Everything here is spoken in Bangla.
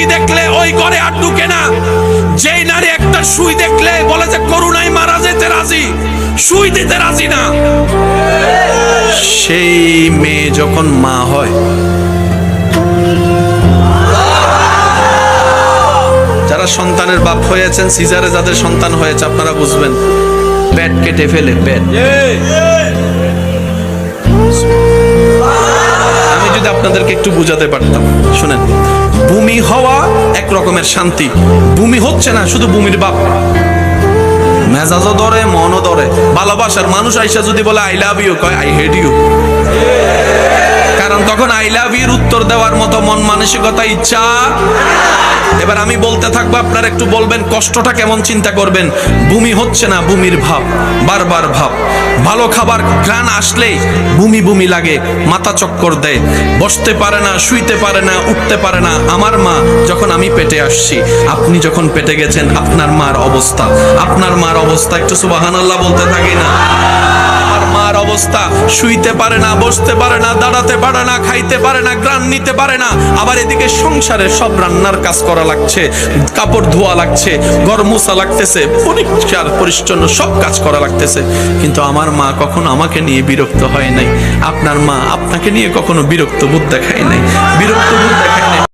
রোগী দেখলে ওই ঘরে আর ঢুকে না। যেই নারী একটা সুই দেখলে বলে যে করুণায় মারা যেতে রাজি, সুই দিতে রাজি না, সেই মেয়ে যখন মা হয়, যারা সন্তানের বাপ হয়েছেন, সিজারে যাদের সন্তান হয়েছে, আপনারা বুঝবেন, পেট কেটে ফেলে পেট। আমি যদি আপনাদেরকে একটু বুঝাতে পারতাম, শুনেন, ভূমি হওয়া এক রকমের শান্তি, ভূমি হচ্ছে না শুধু ভূমির বাপ, মেজাজও ধরে, মনও ধরে। ভালোবাসার মানুষ আইসা যদি বলে আই লাভ ইউ, কয় আই হেট ইউ। কারণ তখন আই লাভ ইউর উত্তর দেওয়ার মতো মন মানসিকতা, ইচ্ছা। এবার আমি বলতে থাকবো, আপনারা একটু বলবেন কষ্টটা কেমন, চিন্তা করবেন। ভূমি হচ্ছে না, ভূমির ভাব, বারবার ভাব। ভালো খাবার ঘ্রাণ আসলেই ভূমি ভূমি লাগে, মাথা চক্কর দেয়, বসতে পারে না, শুইতে পারে না, উঠতে পারে না। আমার মা যখন আমি পেটে আসছি, আপনি যখন পেটে গেছেন, আপনার মার অবস্থা, আপনার মার অবস্থা, একটু সুবহানাল্লাহ বলতে থাকি না। আমার মার অবস্থা, শুইতে পারে না, বসতে পারে না, দাঁড়াতে পারে না, খাইতে পারে না, গ্রান নিতে পারে না। আবার এদিকে সংসারে সব রান্নার কাজ করা লাগছে, কাপড় ধোয়া লাগছে, ঘর মোছা লাগতেছে, পরিষ্কার পরিচ্ছন্ন সব কাজ করা লাগতেছে। কিন্তু আমার মা কখনো আমাকে নিয়ে বিরক্ত হয় নাই। আপনার মা আপনাকে নিয়ে কখনো বিরক্ত বোধ দেখায় নাই, বিরক্ত বোধ দেখায় নাই।